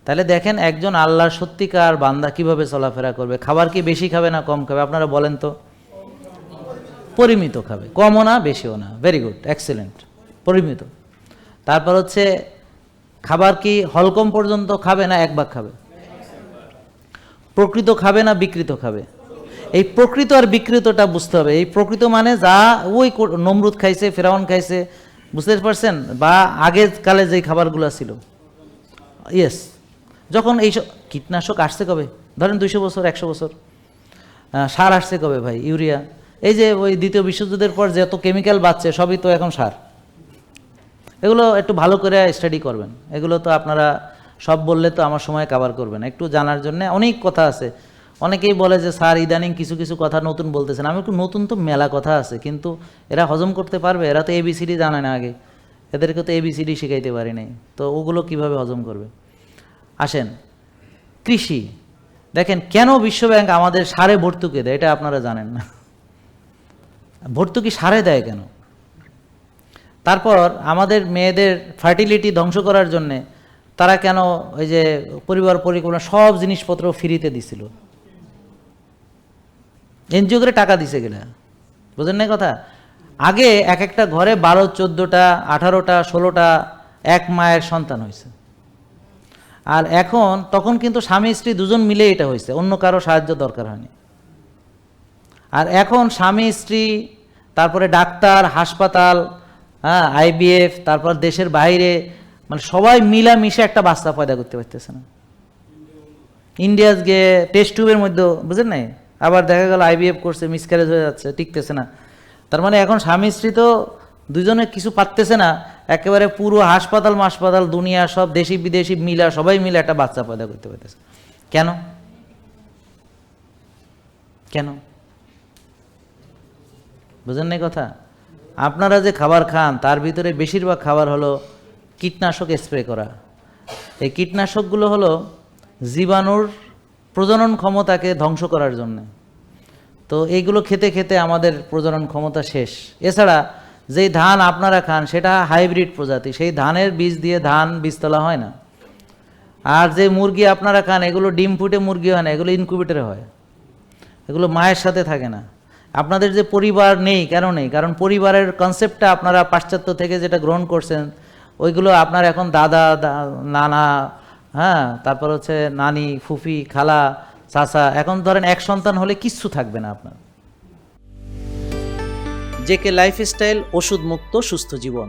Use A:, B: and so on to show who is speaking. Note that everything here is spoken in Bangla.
A: তাহলে দেখেন একজন আল্লাহর সত্যিকার বান্দা কিভাবে চলাফেরা করবে। খাবার কি বেশি খাবে না কম খাবে? আপনারা বলেন তো। পরিমিত খাবে, কমও না বেশিও না। ভেরি গুড, এক্সেলেন্ট, পরিমিত। তারপর হচ্ছে খাবার কি হলকম পর্যন্ত খাবে না এক ভাগ খাবে? প্রকৃত খাবে না বিকৃত খাবে? এই প্রকৃত আর বিকৃতটা বুঝতে হবে। এই প্রকৃত মানে যা ওই নমরুদ খাইছে, ফেরাউন খাইছে, বুঝতে পারছেন? বা আগের কালে যেই খাবারগুলো ছিল, ইয়েস। যখন এইসব কীটনাশক আসছে কবে? ধরেন 200 বছর, 100 বছর। সার আসছে কবে ভাই? ইউরিয়া। এই যে ওই দ্বিতীয় বিশ্বযুদ্ধের পর যত কেমিক্যাল বাড়ছে সবই তো এখন সার। এগুলো একটু ভালো করে স্টাডি করবেন। এগুলো তো আপনারা সব বললে তো আমার সময় কভার করবেন। একটু জানার জন্য অনেক কথা আছে। অনেকেই বলে যে স্যার ইদানিং কিছু কিছু কথা নতুন বলতেছেন। আমি একটু নতুন তো মেলা কথা আছে, কিন্তু এরা হজম করতে পারবে? এরা তো এবিসিডি জানে না আগে, এদেরকে তো এবিসিডি শিখাইতে পারি নাই, তো ওগুলো কিভাবে হজম করবে? আসেন, কৃষি দেখেন কেন বিশ্বব্যাংক আমাদের সারে ভর্তুকি দেয়, এটা আপনারা জানেন না। ভর্তুকি সারে দেয় কেন? তারপর আমাদের মেয়েদের ফার্টিলিটি ধ্বংস করার জন্যে তারা কেন ওই যে পরিবার পরিকল্পনা সব জিনিসপত্র ফ্রিতে দিছিল? এনজিও করে টাকা দিছে কিনা বুঝেন না কথা? আগে এক একটা ঘরে 12, 14টা, 18টা, 16টা এক মায়ের সন্তান হয়েছে। আর এখন তখন কিন্তু স্বামী স্ত্রী দুজন মিলে এটা হয়েছে, অন্য কারো সাহায্য দরকার হয়নি। আর এখন স্বামী স্ত্রী, তারপরে ডাক্তার, হাসপাতাল, হ্যাঁ, আইবিএফ, তারপর দেশের বাইরে, মানে সবাই মিলামিশে একটা বাচ্চা পয়দা করতে পারতেছে না। ইন্ডিয়াস গিয়ে টেস্ট টিউবের মধ্যে, বুঝেন নাই, আবার দেখা গেল আইবিএফ করছে, মিসক্যারেজ হয়ে যাচ্ছে, টিকতেছে না। তার মানে এখন স্বামী স্ত্রী তো দুজনে কিছু পারতেছে না, একেবারে পুরো হাসপাতাল মাসপাতাল দুনিয়া সব দেশি বিদেশি মিলা সবাই মিলে একটা বাচ্চা পয়দা করতে পারতেছে। কেন? কেন বুঝেন নাই কথা? আপনারা যে খাবার খান তার ভিতরে বেশিরভাগ খাবার হলো কীটনাশক স্প্রে করা। এই কীটনাশকগুলো হলো জীবাণুর প্রজনন ক্ষমতাকে ধ্বংস করার জন্য। তো এইগুলো খেতে খেতে আমাদের প্রজনন ক্ষমতা শেষ। এছাড়া যেই ধান আপনারা খান সেটা হাইব্রিড প্রজাতি, সেই ধানের বীজ দিয়ে ধান বীজতলা হয় না। আর যে মুরগি আপনারা খান এগুলো ডিম ফুটে মুরগি হয় না, এগুলো ইনকিউবেটরে হয়, এগুলো মায়ের সাথে থাকে না। আপনাদের যে পরিবার নেই, কেন নেই? কারণ পরিবারের কনসেপ্টটা আপনারা পাশ্চাত্য থেকে যেটা গ্রহণ করছেন, ওইগুলো আপনার এখন দাদা, নানা, হ্যাঁ, তারপর হচ্ছে নানি, ফুফি, খালা, চাচা। এখন ধরেন এক সন্তান হলে কিচ্ছু থাকবে না আপনার। জেকে লাইফস্টাইল, ওষুধ মুক্ত সুস্থ জীবন।